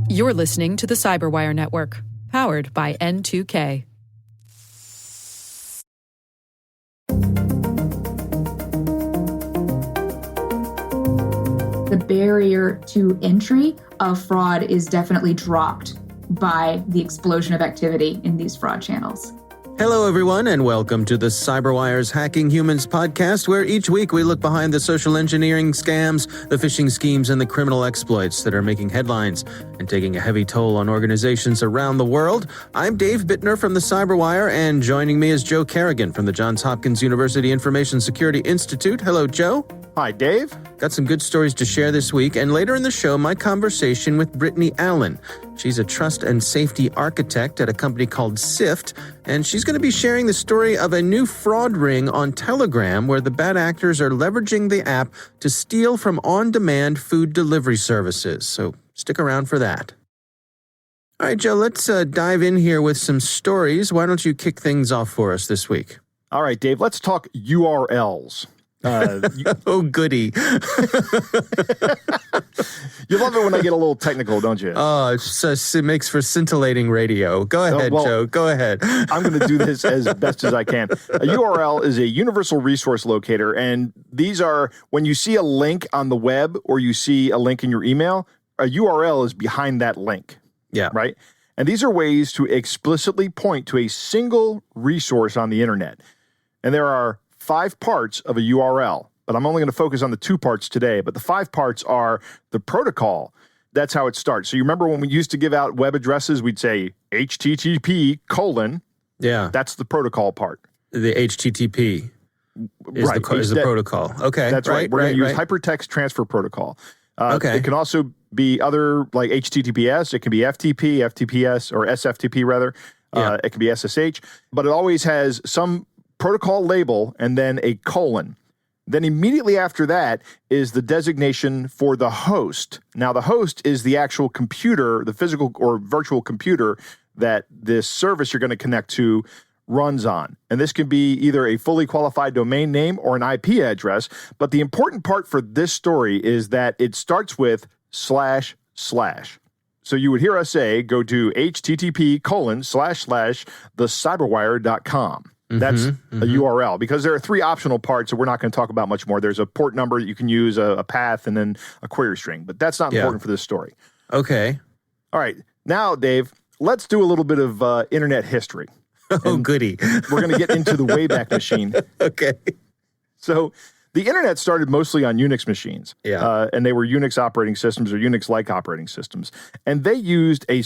You're listening to the Cyberwire Network, powered by N2K. The barrier to entry of fraud is definitely dropped by the explosion of activity in these fraud channels. Hello, everyone, and welcome to the Cyberwire's Hacking Humans podcast, where each week we look behind the social engineering scams, the phishing schemes, and the criminal exploits that are making headlines and taking a heavy toll on organizations around the world. I'm Dave Bittner from the Cyberwire, and joining me is Joe Carrigan from the Johns Hopkins University Information Security Institute. Hello, Joe. Hi, Dave. Got some good stories to share this week, and later in the show, my conversation with Brittany Allen. She's a trust and safety architect at a company called Sift, and she's going to be sharing the story of a new fraud ring on Telegram where the bad actors are leveraging the app to steal from on-demand food delivery services. So stick around for that. All right, Joe, let's dive in here with some stories. Why don't you kick things off for us this week? All right, Dave, let's talk URLs. Oh, goody. You love it when I get a little technical, don't you? Oh, it makes for scintillating radio. Go ahead, Joe. Go ahead. I'm going to do this as best as I can. A URL is a universal resource locator, and these are when you see a link on the web or you see a link in your email, a URL is behind that link. Yeah. Right? And these are ways to explicitly point to a single resource on the internet. And there are 5 parts of a URL, but I'm only going to focus on the 2 parts today. But the 5 parts are the protocol. That's how it starts. So you remember when we used to give out web addresses, we'd say HTTP:/. Yeah. That's the protocol part. The HTTP is the protocol. Okay. That's right. We're going to use Hypertext Transfer Protocol. Okay. It can also be other, like HTTPS. It can be FTP, FTPS, or SFTP rather. Yeah. It can be SSH. But it always has some protocol label and then a colon. Then immediately after that is the designation for the host. Now, the host is the actual computer, the physical or virtual computer that this service you're going to connect to runs on. And this can be either a fully qualified domain name or an IP address. But the important part for this story is that it starts with //. So you would hear us say, go to http://thecyberwire.com. That's a URL, because there are 3 optional parts that we're not going to talk about much more. There's a port number that you can use, a path, and then a query string. But that's not important for this story. Okay. All right. Now, Dave, let's do a little bit of internet history. Oh, goody. We're going to get into the Wayback Machine. Okay. So the internet started mostly on Unix machines. Yeah. And they were Unix operating systems or Unix-like operating systems. And they used a /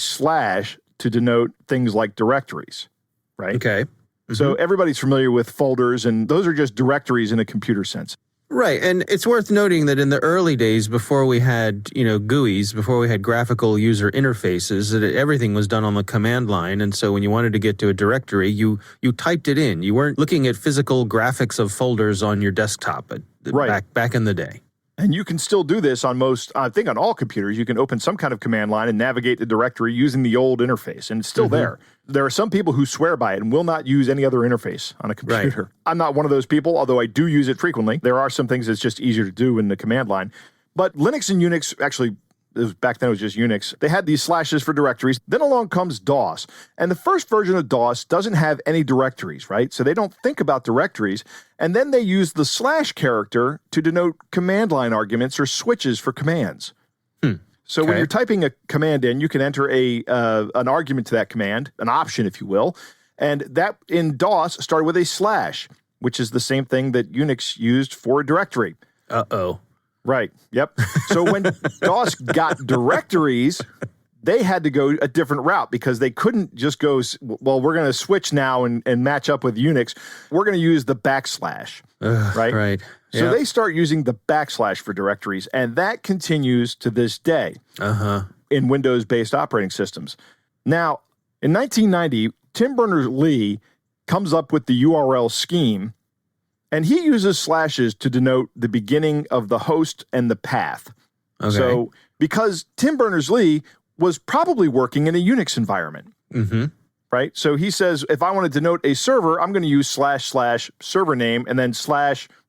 to denote things like directories, right? Okay. So everybody's familiar with folders, and those are just directories in a computer sense. Right. And it's worth noting that in the early days, before we had, GUIs, before we had graphical user interfaces, that everything was done on the command line. And so when you wanted to get to a directory, you typed it in. You weren't looking at physical graphics of folders on your desktop back in the day. And you can still do this on I think on all computers. You can open some kind of command line and navigate the directory using the old interface, and it's still there. There are some people who swear by it and will not use any other interface on a computer. Right. I'm not one of those people, although I do use it frequently. There are some things that's just easier to do in the command line. But Linux and Unix, actually, back then it was just Unix, they had these slashes for directories. Then along comes DOS. And the first version of DOS doesn't have any directories, right? So they don't think about directories. And then they use the / character to denote command line arguments or switches for commands. So when you're typing a command in, you can enter an argument to that command, an option, if you will. And that in DOS started with a /, which is the same thing that Unix used for a directory. Uh-oh. Right. Yep. So when DOS got directories, they had to go a different route because they couldn't just go, well, we're going to switch now and match up with Unix. We're going to use the / right? Right. So they start using the / for directories, and that continues to this day in Windows-based operating systems. Now, in 1990, Tim Berners-Lee comes up with the URL scheme, and he uses slashes to denote the beginning of the host and the path. Okay. So because Tim Berners-Lee was probably working in a Unix environment, right? So he says, if I want to denote a server, I'm going to use // server name and then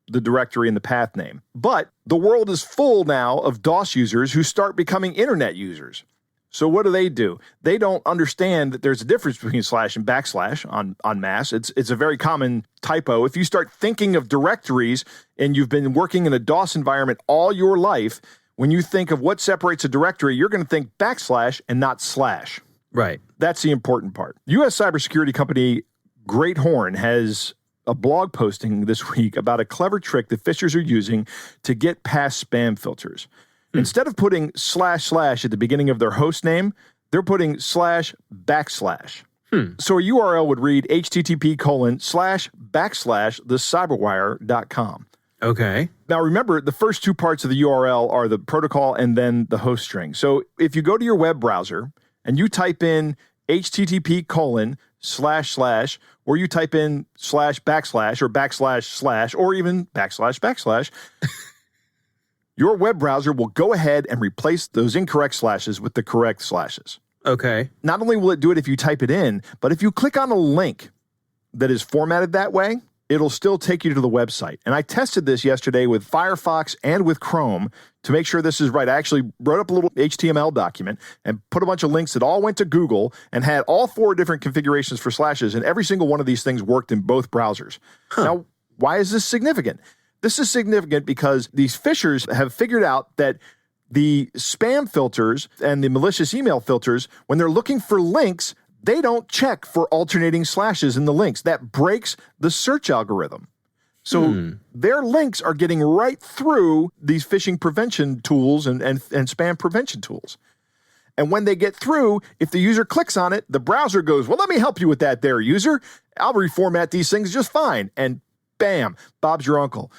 the directory and the path name. But the world is full now of DOS users who start becoming internet users. So what do? They don't understand that there's a difference between slash and backslash en masse. It's a very common typo. If you start thinking of directories and you've been working in a DOS environment all your life, when you think of what separates a directory, you're going to think backslash and not slash. Right. That's the important part. U.S. cybersecurity company Great Horn has a blog posting this week about a clever trick that phishers are using to get past spam filters. Instead of putting // at the beginning of their host name, they're putting // So a URL would read http://thecyberwire.com. Okay. Now remember, the first two parts of the URL are the protocol and then the host string. So if you go to your web browser and you type in http:// or you type in // or // or even // your web browser will go ahead and replace those incorrect slashes with the correct slashes. Okay. Not only will it do it if you type it in, but if you click on a link that is formatted that way, it'll still take you to the website. And I tested this yesterday with Firefox and with Chrome to make sure this is right. I actually wrote up a little HTML document and put a bunch of links that all went to Google and had all 4 different configurations for slashes, and every single one of these things worked in both browsers. Now, why is this significant? This is significant because these phishers have figured out that the spam filters and the malicious email filters, when they're looking for links, they don't check for alternating slashes in the links. That breaks the search algorithm. So their links are getting right through these phishing prevention tools and spam prevention tools. And when they get through, if the user clicks on it, the browser goes, well, let me help you with that there, user. I'll reformat these things just fine. And bam, Bob's your uncle.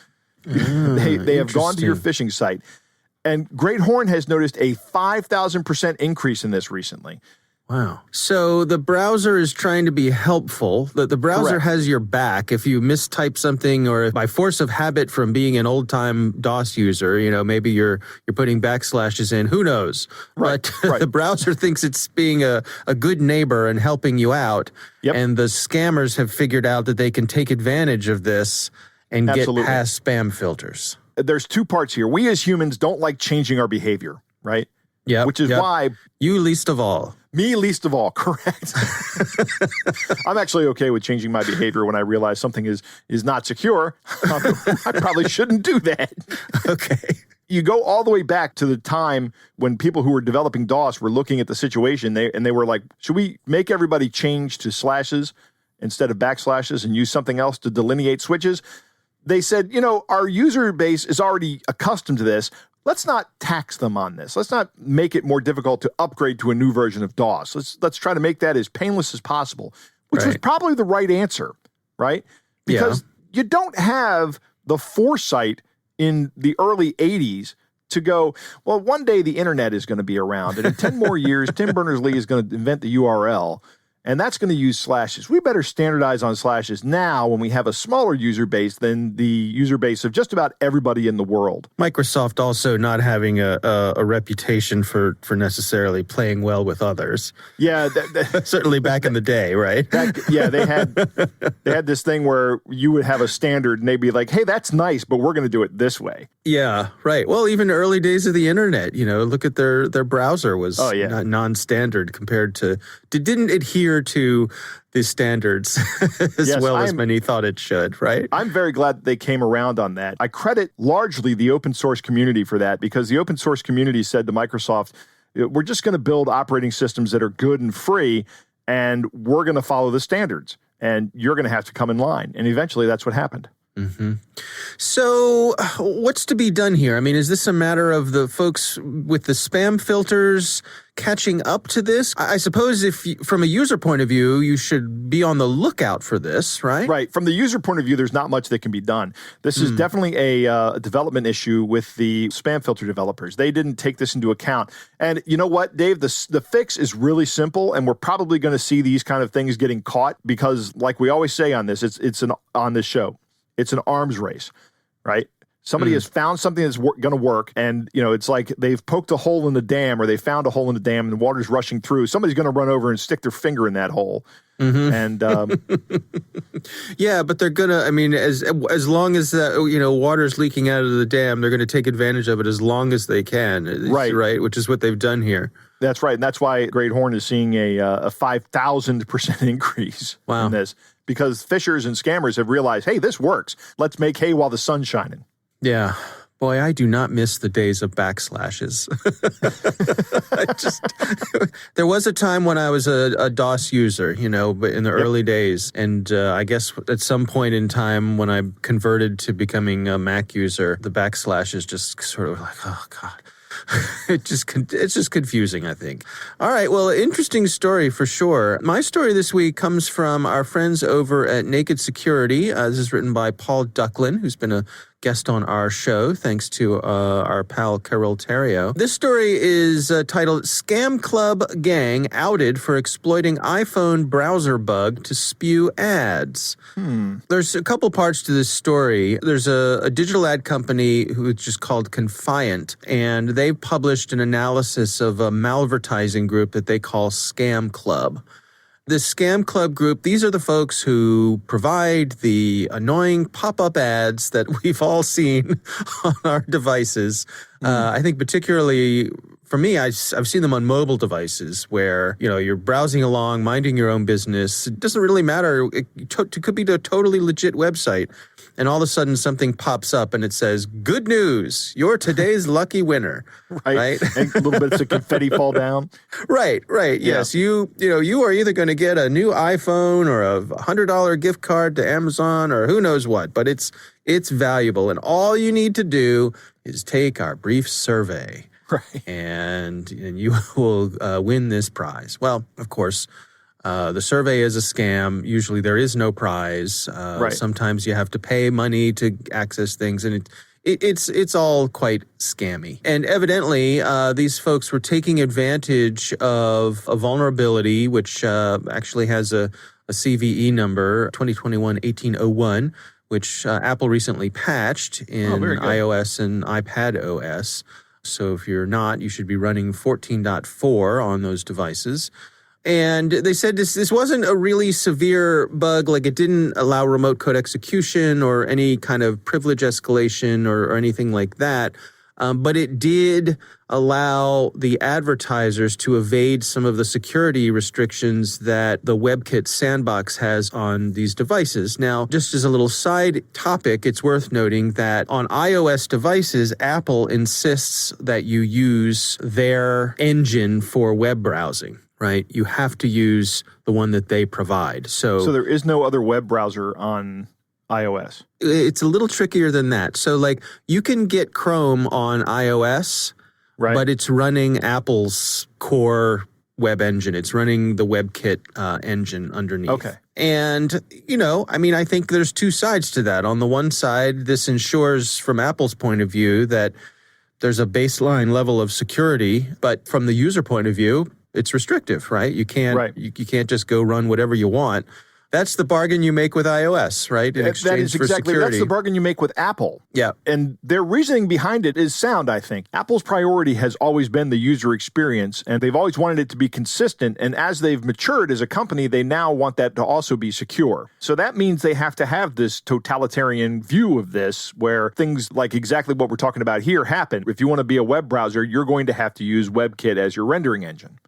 They have gone to your phishing site. And Great Horn has noticed a 5,000% increase in this recently. Wow. So the browser is trying to be helpful. The browser Correct. has your back. If you mistype something, or if by force of habit from being an old-time DOS user, maybe you're putting backslashes in, who knows? Right. But the browser thinks it's being a good neighbor and helping you out. Yep. And the scammers have figured out that they can take advantage of this and Absolutely. get past spam filters. There's 2 parts here. We as humans don't like changing our behavior, right? Yeah. Which is why... You least of all. Me least of all, correct. I'm actually okay with changing my behavior when I realize something is not secure. I probably shouldn't do that. Okay. You go all the way back to the time when people who were developing DOS were looking at the situation, they were like, should we make everybody change to slashes instead of backslashes and use something else to delineate switches? They said, our user base is already accustomed to this. Let's not tax them on this. Let's not make it more difficult to upgrade to a new version of DOS. Let's try to make that as painless as possible, which was probably the right answer, right? Because you don't have the foresight in the early 80s to go, well, one day the internet is going to be around, and in 10 more years, Tim Berners-Lee is going to invent the URL, and that's going to use slashes. We better standardize on slashes now when we have a smaller user base than the user base of just about everybody in the world. Microsoft also not having a reputation for necessarily playing well with others. Yeah. Certainly back in the day, right? They had this thing where you would have a standard and they'd be like, hey, that's nice, but we're going to do it this way. Yeah, right. Well, even early days of the internet, look at their browser was non-standard compared to, didn't adhere to the standards as many thought it should, right? I'm very glad that they came around on that. I credit largely the open source community for that, because the open source community said to Microsoft, we're just going to build operating systems that are good and free, and we're going to follow the standards, and you're going to have to come in line. And eventually that's what happened. Mm-hmm. So what's to be done here? I mean, is this a matter of the folks with the spam filters catching up to this? I suppose from a user point of view, you should be on the lookout for this, right? Right. From the user point of view, there's not much that can be done. This is definitely a development issue with the spam filter developers. They didn't take this into account. And you know what, Dave? The fix is really simple, and we're probably going to see these kind of things getting caught because, like we always say on this, on this show, it's an arms race, right? Somebody has found something that's going to work, and it's like they've poked a hole in the dam, or they found a hole in the dam, and the water's rushing through. Somebody's going to run over and stick their finger in that hole. And yeah, but they're gonna. I mean, as long as that water's leaking out of the dam, they're going to take advantage of it as long as they can. Right, which is what they've done here. That's right, and that's why Great Horn is seeing a 5,000% increase in this, because fishers and scammers have realized, hey, this works. Let's make hay while the sun's shining. Yeah. Boy, I do not miss the days of backslashes. There was a time when I was a DOS user, but in the early days. And I guess at some point in time when I converted to becoming a Mac user, the backslashes just sort of like, oh, God. It's just confusing, I think. All right, well, interesting story for sure. My story this week comes from our friends over at Naked Security. This is written by Paul Ducklin, who's been a guest on our show, thanks to our pal Carol Terrio. This story is titled Scam Club Gang Outed for Exploiting iPhone Browser Bug to Spew Ads. There's a couple parts to this story. There's a digital ad company who's just called Confiant, and they've published an analysis of a malvertising group that they call Scam Club. This Scam Club group, these are the folks who provide the annoying pop-up ads that we've all seen on our devices. I think particularly for me, I've seen them on mobile devices where, you're browsing along, minding your own business. It doesn't really matter. It could be a totally legit website. And all of a sudden something pops up and it says, good news, you're today's lucky winner. Right? And little bits of confetti fall down. Right. Yes. You are either going to get a new iPhone or a $100 gift card to Amazon or who knows what, but it's valuable. And all you need to do is take our brief survey. Right. And you will win this prize. Well, of course, the survey is a scam. Usually there is no prize. Sometimes you have to pay money to access things, and it's all quite scammy. And evidently, these folks were taking advantage of a vulnerability, which actually has a CVE number, 2021-1801, which Apple recently patched in iOS and iPad OS. So if you're not, you should be running 14.4 on those devices. And they said this wasn't a really severe bug, like it didn't allow remote code execution or any kind of privilege escalation or anything like that. But it did allow the advertisers to evade some of the security restrictions that the WebKit sandbox has on these devices. Now, just as a little side topic, it's worth noting that on iOS devices, Apple insists that you use their engine for web browsing. Right? You have to use the one that they provide. So there is no other web browser on iOS. It's a little trickier than that. So like you can get Chrome on iOS, but it's running Apple's core web engine. It's running the WebKit engine underneath. Okay. And, I think there's two sides to that. On the one side, this ensures from Apple's point of view that there's a baseline level of security, but from the user point of view, it's restrictive, right? You can't you can't just go run whatever you want. That's the bargain you make with iOS, right? In exchange for security. That's the bargain you make with Apple. Yeah. And their reasoning behind it is sound, I think. Apple's priority has always been the user experience, and they've always wanted it to be consistent. And as they've matured as a company, they now want that to also be secure. So that means they have to have this totalitarian view of this, where things like exactly what we're talking about here happen. If you want to be a web browser, you're going to have to use WebKit as your rendering engine.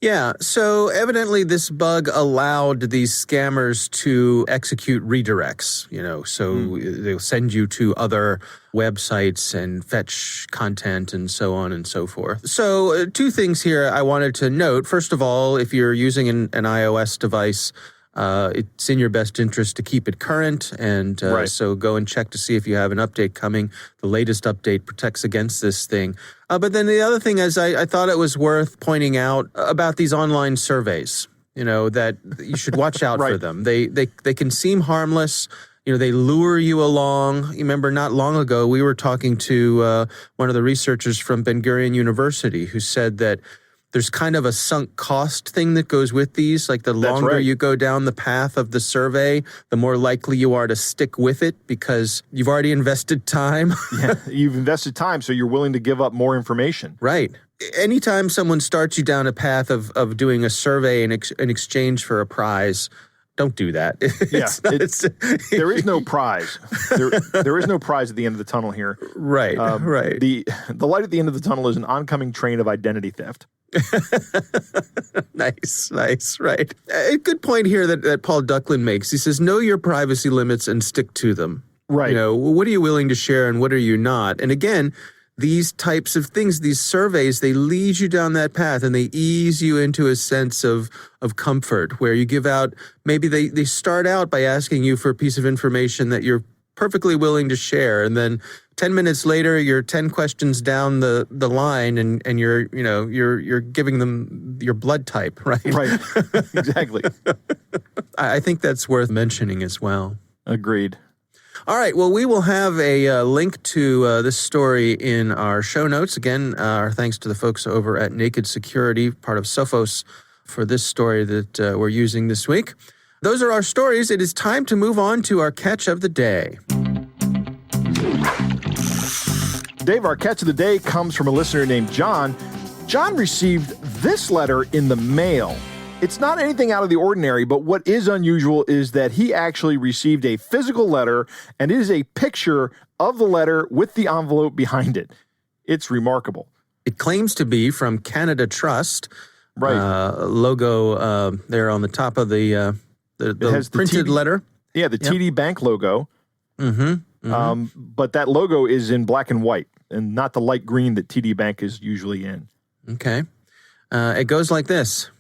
Yeah, so evidently this bug allowed these scammers to execute redirects, so they'll send you to other websites and fetch content and so on and so forth. So two things here I wanted to note. First of all, if you're using an iOS device, it's in your best interest to keep it current, and so go and check to see if you have an update coming. The latest update protects against this thing. But then the other thing is I thought it was worth pointing out about these online surveys, that you should watch out for them. They can seem harmless. They lure you along. You remember not long ago, we were talking to one of the researchers from Ben Gurion University who said that There's kind of a sunk cost thing that goes with these. Like the longer you go down the path of the survey, the more likely you are to stick with it because you've already invested time. Yeah, you've invested time, so you're willing to give up more information. Right. Anytime someone starts you down a path of doing a survey in exchange for a prize, don't do that. There is no prize. There is no prize at the end of the tunnel here. Right, right. The light at the end of the tunnel is an oncoming train of identity theft. Nice, right. A good point here that Paul Ducklin makes. He says, know your privacy limits and stick to them. Right. You know, what are you willing to share and what are you not? And again, these types of things, these surveys, they lead you down that path and they ease you into a sense of comfort where you give out, maybe they start out by asking you for a piece of information that you're perfectly willing to share. And then 10 minutes later, you're 10 questions down the line and you're giving them your blood type, right? Right. Exactly. I think that's worth mentioning as well. Agreed. All right. Well, we will have a link to this story in our show notes. Again, our thanks to the folks over at Naked Security, part of Sophos, for this story that we're using this week. Those are our stories. It is time to move on to our catch of the day. Dave, our catch of the day comes from a listener named John. John received this letter in the mail. It's not anything out of the ordinary, but what is unusual is that he actually received a physical letter, and it is a picture of the letter with the envelope behind it. It's remarkable. It claims to be from Canada Trust. Right. Logo there on the top of the printed letter. Yeah, the TD Bank logo. But that logo is in black and white and not the light green that TD Bank is usually in. Okay. It goes like this.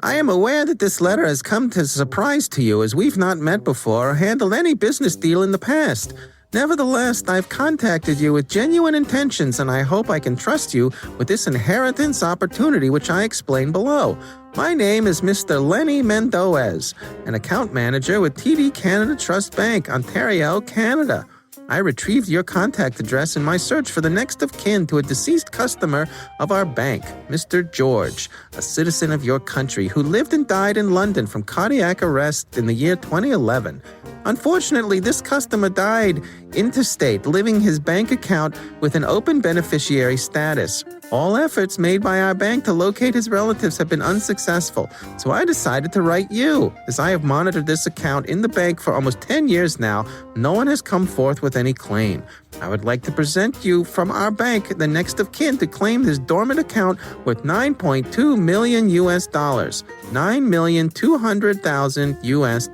I am aware that this letter has come as a surprise to you as we've not met before or handled any business deal in the past. Nevertheless, I've contacted you with genuine intentions and I hope I can trust you with this inheritance opportunity which I explain below. My name is Mr. Lenny Mendoez, an account manager with TD Canada Trust Bank, Ontario, Canada. I retrieved your contact address in my search for the next of kin to a deceased customer of our bank, Mr. George, a citizen of your country who lived and died in London from cardiac arrest in the year 2011. Unfortunately, this customer died interstate, leaving his bank account with an open beneficiary status. All efforts made by our bank to locate his relatives have been unsuccessful, so I decided to write you. As I have monitored this account in the bank for almost 10 years now, no one has come forth with any claim. I would like to present you from our bank the next of kin to claim his dormant account worth $9.2 million US, $9,200,000 US.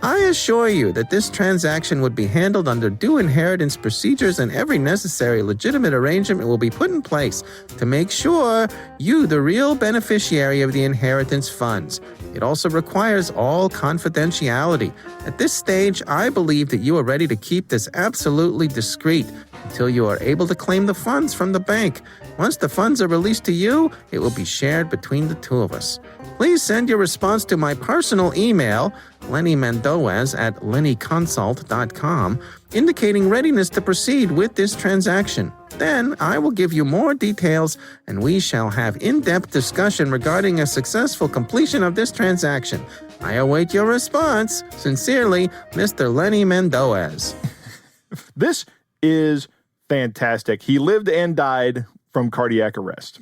I assure you that this transaction would be handled under due inheritance procedures and every necessary legitimate arrangement will be put in place to make sure you, the real beneficiary of the inheritance funds. It also requires all confidentiality. At this stage, I believe that you are ready to keep this absolutely discreet until you are able to claim the funds from the bank. Once the funds are released to you, it will be shared between the two of us. Please send your response to my personal email, lennymendowez@lennyconsult.com, indicating readiness to proceed with this transaction. Then I will give you more details and we shall have in-depth discussion regarding a successful completion of this transaction. I await your response. Sincerely, Mr. Lenny Mendoez. This is fantastic. He lived and died from cardiac arrest.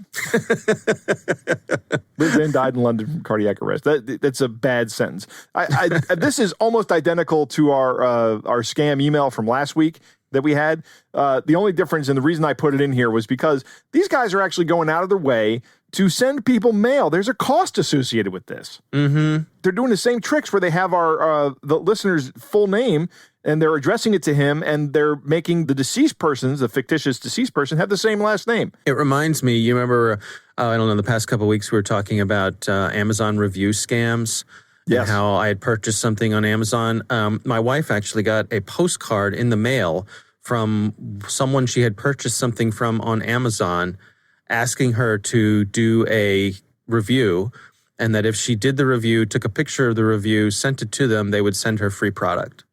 Lived and died in London from cardiac arrest. That's a bad sentence. This is almost identical to our scam email from last week that we had. The only difference, and the reason I put it in here, was because these guys are actually going out of their way to send people mail. There's a cost associated with this. Mm-hmm. They're doing the same tricks where they have the listener's full name and they're addressing it to him, and they're making the deceased person's, the fictitious deceased person, have the same last name. It reminds me, you remember, I don't know, the past couple of weeks we were talking about Amazon review scams. Yes. And how I had purchased something on Amazon. My wife actually got a postcard in the mail from someone she had purchased something from on Amazon, asking her to do a review, and that if she did the review, took a picture of the review, sent it to them, they would send her free product.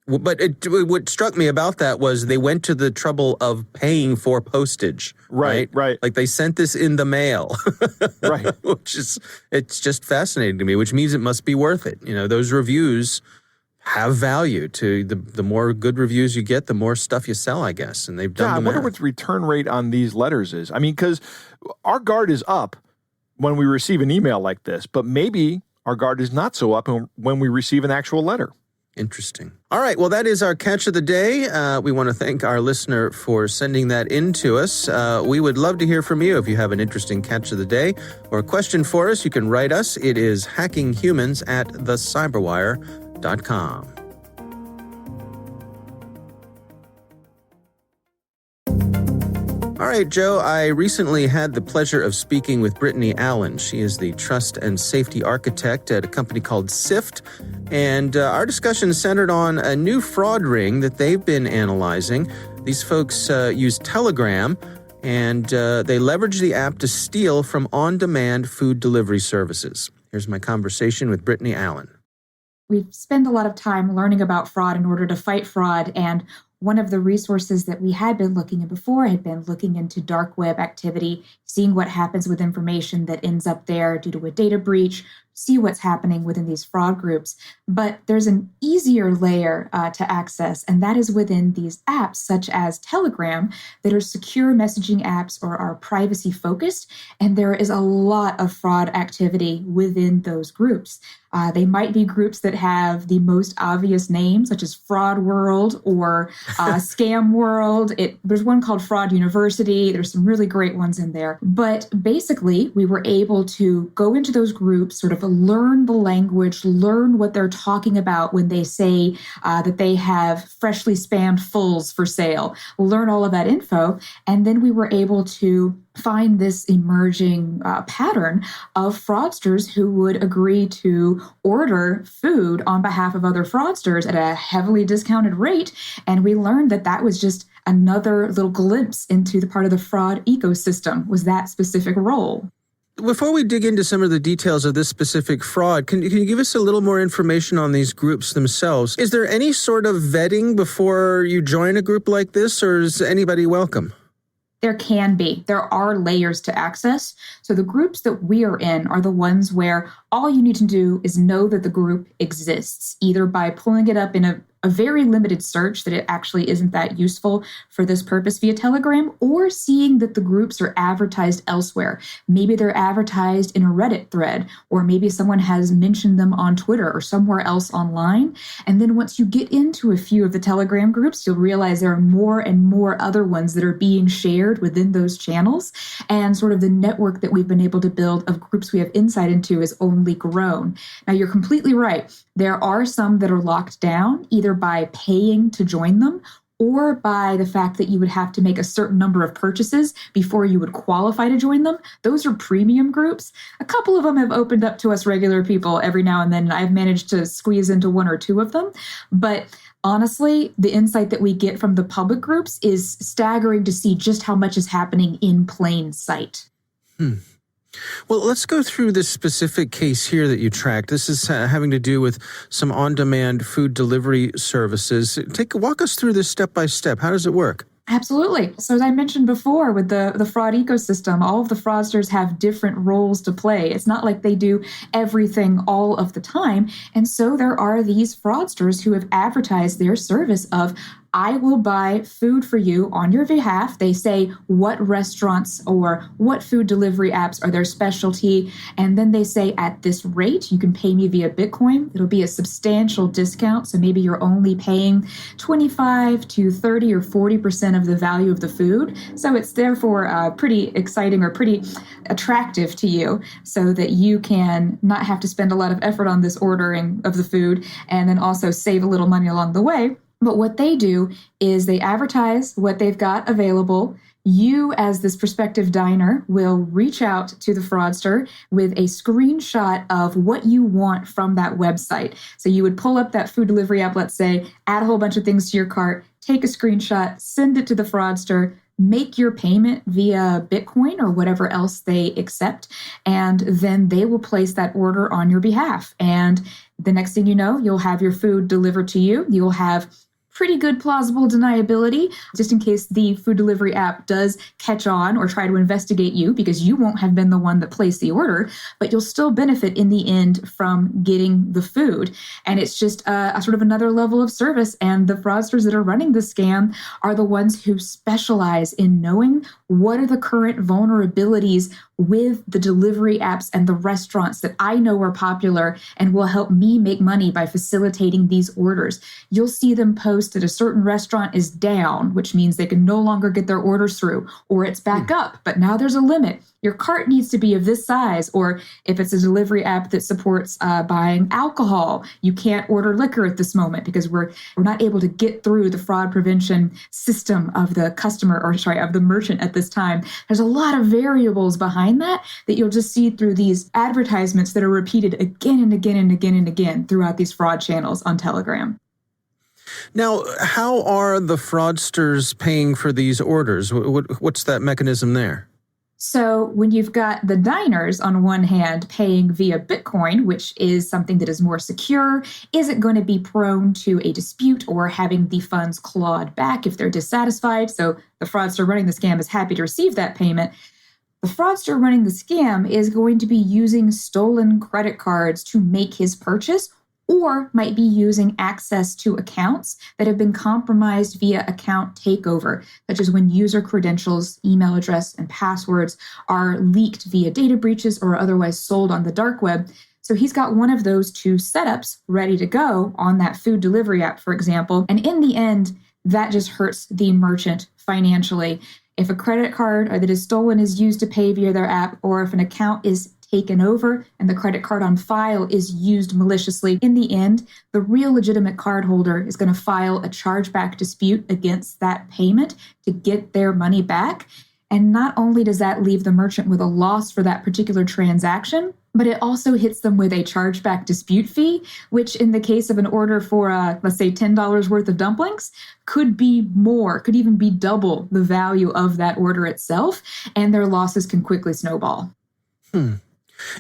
But what struck me about that was they went to the trouble of paying for postage. Right. Like they sent this in the mail. Right. It's just fascinating to me, which means it must be worth it. Those reviews have value. To the more good reviews you get, the more stuff you sell, I guess. And they've done the math. I wonder what the return rate on these letters is. I mean, because our guard is up when we receive an email like this, but maybe our guard is not so up when we receive an actual letter. Interesting. All right. Well, that is our catch of the day. We want to thank our listener for sending that in to us. We would love to hear from you. If you have an interesting catch of the day or a question for us, you can write us. It is hackinghumans@thecyberwire.com. All right, Joe, I recently had the pleasure of speaking with Brittany Allen. She is the trust and safety architect at a company called SIFT. And our discussion centered on a new fraud ring that they've been analyzing. These folks use Telegram, and they leverage the app to steal from on-demand food delivery services. Here's my conversation with Brittany Allen. We spend a lot of time learning about fraud in order to fight fraud, and one of the resources that we had been looking at before had been looking into dark web activity, seeing what happens with information that ends up there due to a data breach, see what's happening within these fraud groups. But there's an easier layer to access, and that is within these apps such as Telegram that are secure messaging apps or are privacy focused. And there is a lot of fraud activity within those groups. They might be groups that have the most obvious names, such as Fraud World or Scam World. There's one called Fraud University. There's some really great ones in there. But basically, we were able to go into those groups, sort of learn the language, learn what they're talking about when they say that they have freshly spammed fulls for sale, learn all of that info. And then we were able to find this emerging pattern of fraudsters who would agree to order food on behalf of other fraudsters at a heavily discounted rate. And we learned that that was just another little glimpse into the part of the fraud ecosystem, was that specific role. Before we dig into some of the details of this specific fraud, can you give us a little more information on these groups themselves? Is there any sort of vetting before you join a group like this, or is anybody welcome? There can be. There are layers to access. So the groups that we are in are the ones where all you need to do is know that the group exists, either by pulling it up in a very limited search that it actually isn't that useful for this purpose via Telegram, or seeing that the groups are advertised elsewhere. Maybe they're advertised in a Reddit thread, or maybe someone has mentioned them on Twitter or somewhere else online. And then once you get into a few of the Telegram groups, you'll realize there are more and more other ones that are being shared within those channels. And sort of the network that we've been able to build of groups we have insight into has only grown. Now, you're completely right. There are some that are locked down, either by paying to join them or by the fact that you would have to make a certain number of purchases before you would qualify to join them. Those are premium groups. A couple of them have opened up to us regular people every now and then. I've managed to squeeze into one or two of them. But honestly, the insight that we get from the public groups is staggering to see just how much is happening in plain sight. Well, let's go through this specific case here that you tracked. This is having to do with some on-demand food delivery services. Walk us through this step by step. How does it work? Absolutely. So as I mentioned before with the fraud ecosystem, all of the fraudsters have different roles to play. It's not like they do everything all of the time. And so there are these fraudsters who have advertised their service of, I will buy food for you on your behalf. They say what restaurants or what food delivery apps are their specialty. And then they say, at this rate, you can pay me via Bitcoin. It'll be a substantial discount. So maybe you're only paying 25 to 30 or 40% of the value of the food. So it's therefore pretty exciting or pretty attractive to you, so that you can not have to spend a lot of effort on this ordering of the food and then also save a little money along the way. But what they do is they advertise what they've got available. You, as this prospective diner, will reach out to the fraudster with a screenshot of what you want from that website. So you would pull up that food delivery app, let's say, add a whole bunch of things to your cart, take a screenshot, send it to the fraudster. make your payment via Bitcoin or whatever else they accept, and then they will place that order on your behalf. And the next thing you know, you'll have your food delivered to you. You'll have pretty good plausible deniability, just in case the food delivery app does catch on or try to investigate you, because you won't have been the one that placed the order, but you'll still benefit in the end from getting the food. And it's just a sort of another level of service. And the fraudsters that are running the scam are the ones who specialize in knowing what are the current vulnerabilities with the delivery apps and the restaurants that I know are popular and will help me make money by facilitating these orders. You'll see them post that a certain restaurant is down, which means they can no longer get their orders through, or it's back up, but now there's a limit. Your cart needs to be of this size, or if it's a delivery app that supports buying alcohol, you can't order liquor at this moment because we're not able to get through the fraud prevention system of the customer, or sorry, of the merchant at this time. There's a lot of variables behind that you'll just see through these advertisements that are repeated again and again and again and again throughout these fraud channels on Telegram. Now, how are the fraudsters paying for these orders? What's that mechanism there? So when you've got the diners on one hand paying via Bitcoin, which is something that is more secure, isn't going to be prone to a dispute or having the funds clawed back if they're dissatisfied. So the fraudster running the scam is happy to receive that payment. The fraudster running the scam is going to be using stolen credit cards to make his purchase, or might be using access to accounts that have been compromised via account takeover, such as when user credentials, email address, and passwords are leaked via data breaches or otherwise sold on the dark web. So he's got one of those two setups ready to go on that food delivery app, for example. And in the end, that just hurts the merchant financially. If a credit card that is stolen is used to pay via their app, or if an account is taken over and the credit card on file is used maliciously, in the end, the real legitimate cardholder is going to file a chargeback dispute against that payment to get their money back. And not only does that leave the merchant with a loss for that particular transaction, but it also hits them with a chargeback dispute fee, which in the case of an order for, let's say, $10 worth of dumplings, could be more, could even be double the value of that order itself, and their losses can quickly snowball.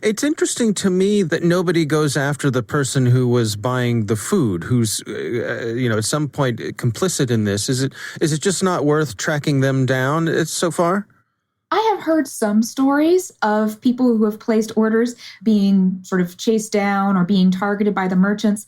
It's interesting to me that nobody goes after the person who was buying the food, who's, at some point complicit in this. Is it just not worth tracking them down so far? I have heard some stories of people who have placed orders being sort of chased down or being targeted by the merchants.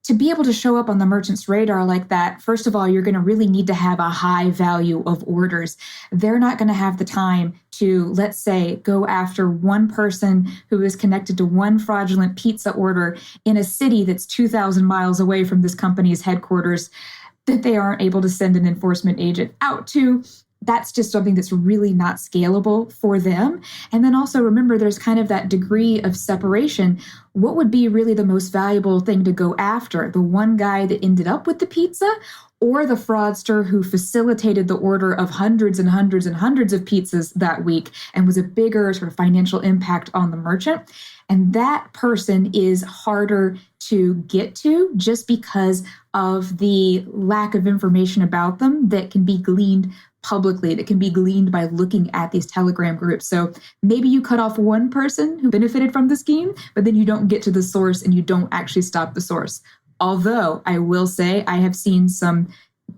To be able to show up on the merchant's radar like that, first of all, you're going to really need to have a high value of orders. They're not going to have the time to, let's say, go after one person who is connected to one fraudulent pizza order in a city that's 2,000 miles away from this company's headquarters that they aren't able to send an enforcement agent out to. That's just something that's really not scalable for them. And then also remember, there's kind of that degree of separation. What would be really the most valuable thing to go after? The one guy that ended up with the pizza, or the fraudster who facilitated the order of hundreds and hundreds and hundreds of pizzas that week and was a bigger sort of financial impact on the merchant? And that person is harder to get to just because of the lack of information about them that can be gleaned publicly, that can be gleaned by looking at these Telegram groups. So maybe you cut off one person who benefited from the scheme, but then you don't get to the source and you don't actually stop the source. Although I will say I have seen some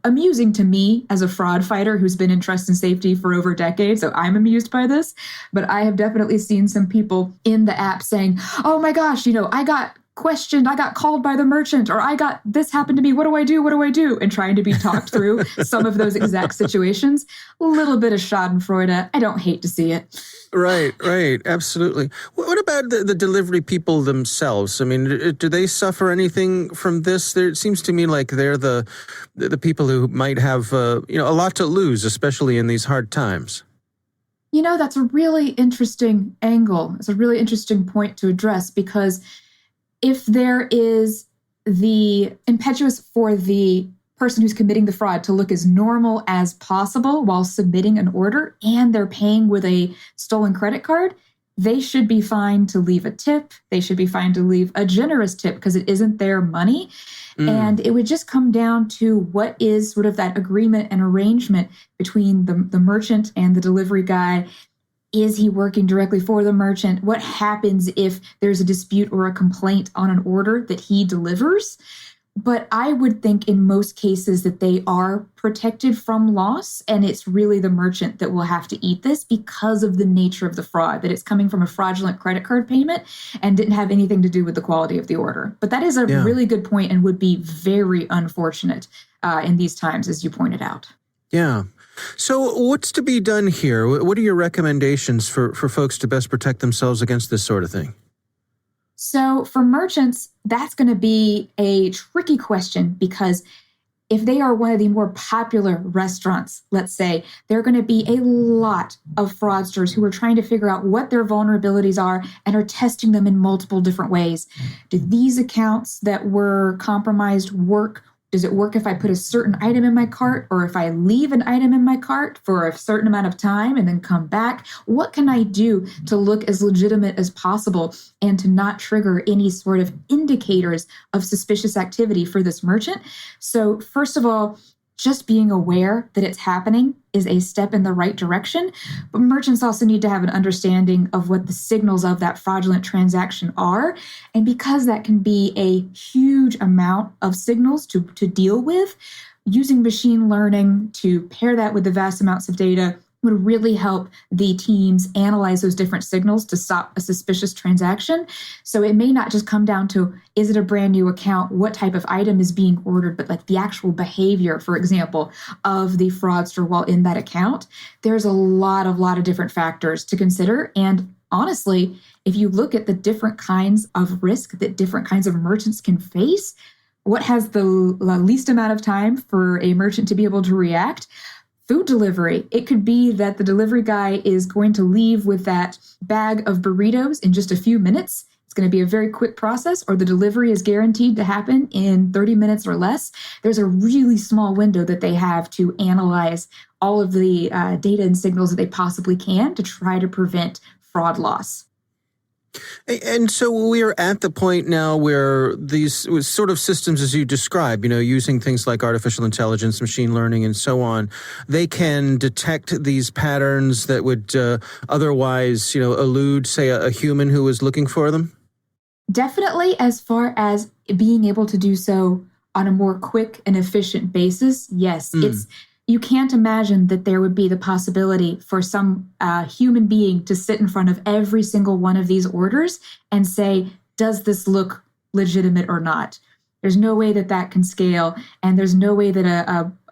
amusing to me as a fraud fighter who's been in trust and safety for over decades, so I'm amused by this, but I have definitely seen some people in the app saying, oh my gosh, I got questioned, I got called by the merchant, or I got this happened to me, what do I do? And trying to be talked through some of those exact situations. A little bit of schadenfreude. I don't hate to see it. Right, absolutely. What about the delivery people themselves? I mean, do they suffer anything from this? It seems to me like they're the people who might have a lot to lose, especially in these hard times. That's a really interesting angle. It's a really interesting point to address, because if there is the impetus for the person who's committing the fraud to look as normal as possible while submitting an order, and they're paying with a stolen credit card, they should be fine to leave a tip. They should be fine to leave a generous tip because it isn't their money. And it would just come down to what is sort of that agreement and arrangement between the merchant and the delivery guy. Is he working directly for the merchant? What happens if there's a dispute or a complaint on an order that he delivers? But I would think in most cases that they are protected from loss, and it's really the merchant that will have to eat this because of the nature of the fraud, that it's coming from a fraudulent credit card payment and didn't have anything to do with the quality of the order. But that is a really good point and would be very unfortunate in these times, as you pointed out. Yeah. So what's to be done here? What are your recommendations for folks to best protect themselves against this sort of thing? So for merchants, that's going to be a tricky question because if they are one of the more popular restaurants, let's say, there are going to be a lot of fraudsters who are trying to figure out what their vulnerabilities are and are testing them in multiple different ways. Do these accounts that were compromised work? Does it work if I put a certain item in my cart or if I leave an item in my cart for a certain amount of time and then come back? What can I do to look as legitimate as possible and to not trigger any sort of indicators of suspicious activity for this merchant? So first of all, just being aware that it's happening is a step in the right direction. But merchants also need to have an understanding of what the signals of that fraudulent transaction are. And because that can be a huge amount of signals to deal with, using machine learning to pair that with the vast amounts of data would really help the teams analyze those different signals to stop a suspicious transaction. So it may not just come down to, is it a brand new account? What type of item is being ordered? But like the actual behavior, for example, of the fraudster while in that account. There's a lot of different factors to consider. And honestly, if you look at the different kinds of risk that different kinds of merchants can face, what has the least amount of time for a merchant to be able to react? Food delivery. It could be that the delivery guy is going to leave with that bag of burritos in just a few minutes. It's going to be a very quick process, or the delivery is guaranteed to happen in 30 minutes or less. There's a really small window that they have to analyze all of the data and signals that they possibly can to try to prevent fraud loss. And so we are at the point now where these sort of systems, as you describe, using things like artificial intelligence, machine learning, and so on, they can detect these patterns that would otherwise, elude, say, a human who was looking for them? Definitely, as far as being able to do so on a more quick and efficient basis, yes. You can't imagine that there would be the possibility for some human being to sit in front of every single one of these orders and say, does this look legitimate or not? There's no way that can scale, and there's no way that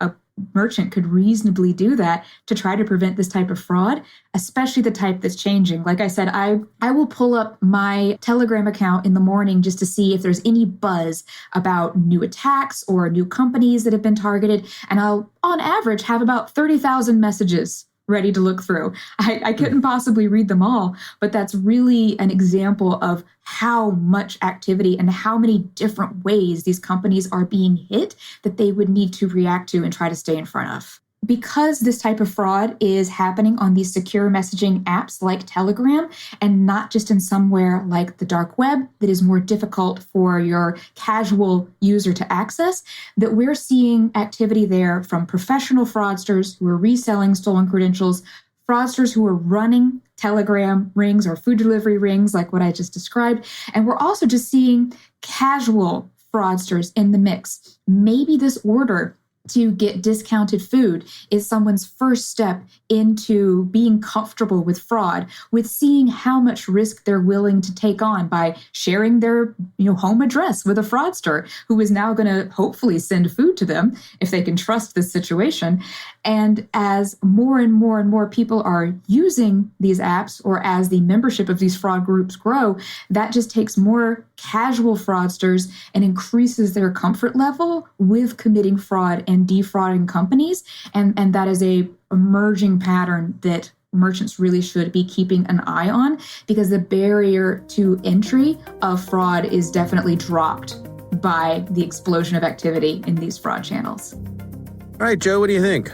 a merchant could reasonably do that to try to prevent this type of fraud, especially the type that's changing. Like I said, I will pull up my Telegram account in the morning just to see if there's any buzz about new attacks or new companies that have been targeted. And I'll, on average, have about 30,000 messages ready to look through. I couldn't possibly read them all, but that's really an example of how much activity and how many different ways these companies are being hit that they would need to react to and try to stay in front of. Because this type of fraud is happening on these secure messaging apps like Telegram and not just in somewhere like the dark web that is more difficult for your casual user to access, that we're seeing activity there from professional fraudsters who are reselling stolen credentials, fraudsters who are running Telegram rings or food delivery rings like what I just described. And we're also just seeing casual fraudsters in the mix. Maybe this order to get discounted food is someone's first step into being comfortable with fraud, with seeing how much risk they're willing to take on by sharing their home address with a fraudster who is now going to hopefully send food to them if they can trust this situation. And as more and more and more people are using these apps, or as the membership of these fraud groups grow, that just takes more casual fraudsters and increases their comfort level with committing fraud and defrauding companies. And that is a emerging pattern that merchants really should be keeping an eye on, because the barrier to entry of fraud is definitely dropped by the explosion of activity in these fraud channels. All right, Joe, what do you think?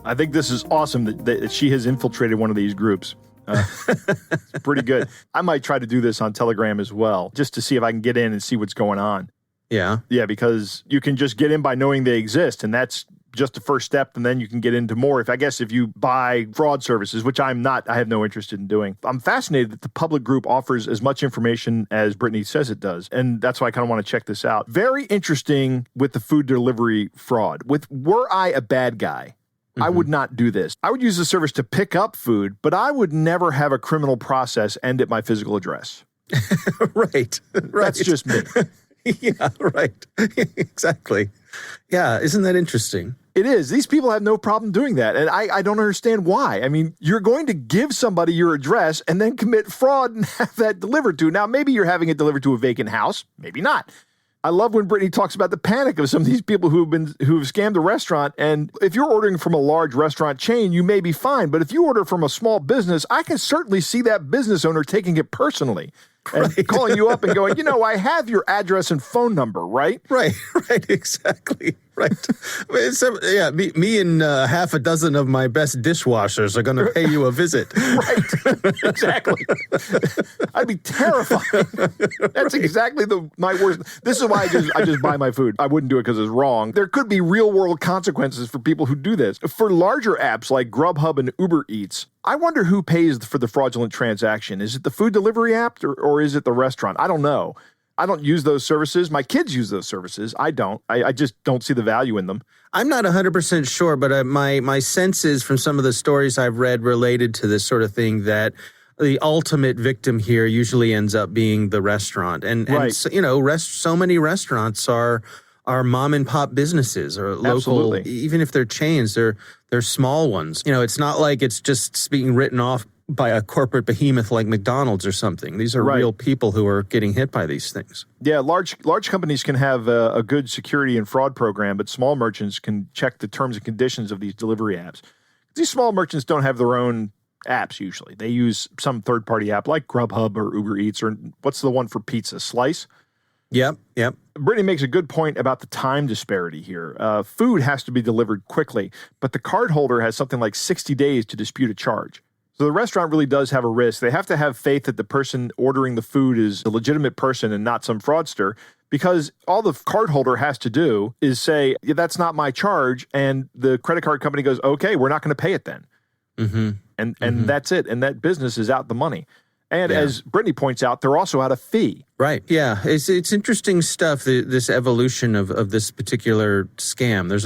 I think this is awesome that she has infiltrated one of these groups. It's pretty good. I might try to do this on Telegram as well, just to see if I can get in and see what's going on. Yeah. Yeah, because you can just get in by knowing they exist, and that's just the first step, and then you can get into more. If you buy fraud services, which I have no interest in doing. I'm fascinated that the public group offers as much information as Brittany says it does, and that's why I kind of want to check this out. Very interesting with the food delivery fraud. Were I a bad guy, I would not do this. I would use the service to pick up food, but I would never have a criminal process end at my physical address. Right. That's just me. Yeah, right. Exactly. Yeah, isn't that interesting? It is. These people have no problem doing that. And I don't understand why. I mean, you're going to give somebody your address and then commit fraud and have that delivered to. Now, maybe you're having it delivered to a vacant house. Maybe not. I love when Brittany talks about the panic of some of these people who have scammed a restaurant. And if you're ordering from a large restaurant chain, you may be fine. But if you order from a small business, I can certainly see that business owner taking it personally. And calling you up and going, I have your address and phone number, right? Right, exactly. Right. Me and half a dozen of my best dishwashers are going to pay you a visit. Right, exactly. I'd be terrified. That's exactly my worst. This is why I just buy my food. I wouldn't do it because it's wrong. There could be real world consequences for people who do this. For larger apps like Grubhub and Uber Eats, I wonder who pays for the fraudulent transaction. Is it the food delivery app or is it the restaurant? I don't know. I don't use those services. My kids use those services. I don't. I just don't see the value in them. I'm not 100% sure, but my sense is from some of the stories I've read related to this sort of thing that the ultimate victim here usually ends up being the restaurant. And so many restaurants are mom and pop businesses or local. Absolutely. Even if they're chains, they're small ones. It's not like it's just being written off by a corporate behemoth like McDonald's or something. These are real people who are getting hit by these things. Yeah, large companies can have a good security and fraud program, but small merchants can check the terms and conditions of these delivery apps. These small merchants don't have their own apps usually. They use some third-party app like Grubhub or Uber Eats, or what's the one for pizza, Slice? Yep. Brittany makes a good point about the time disparity here. Food has to be delivered quickly, but the cardholder has something like 60 days to dispute a charge. So the restaurant really does have a risk. They have to have faith that the person ordering the food is a legitimate person and not some fraudster, because all the cardholder has to do is say, that's not my charge, and the credit card company goes, okay, we're not going to pay it then. And that's it. And that business is out the money. And as Brittany points out, they're also out a fee. Right. Yeah. It's interesting stuff, this evolution of this particular scam. This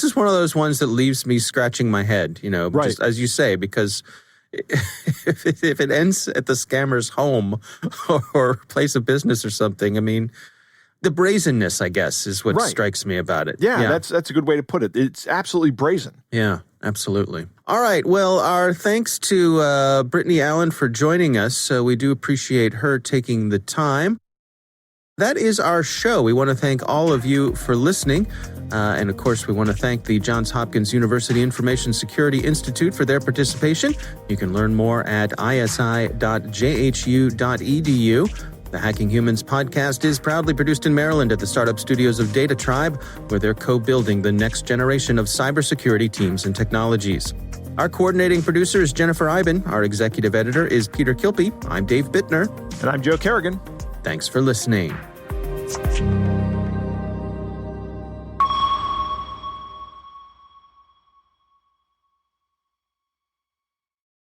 is one of those ones that leaves me scratching my head, just as you say, because if it ends at the scammer's home or place of business or something, I mean, the brazenness, I guess, is what strikes me about it. Yeah, that's a good way to put it. It's absolutely brazen. Yeah, absolutely. All right. Well, our thanks to Brittany Allen for joining us. We do appreciate her taking the time. That is our show. We want to thank all of you for listening. And of course, we want to thank the Johns Hopkins University Information Security Institute for their participation. You can learn more at isi.jhu.edu. The Hacking Humans podcast is proudly produced in Maryland at the startup studios of Data Tribe, where they're co-building the next generation of cybersecurity teams and technologies. Our coordinating producer is Jennifer Iben. Our executive editor is Peter Kilpie. I'm Dave Bittner. And I'm Joe Kerrigan. Thanks for listening.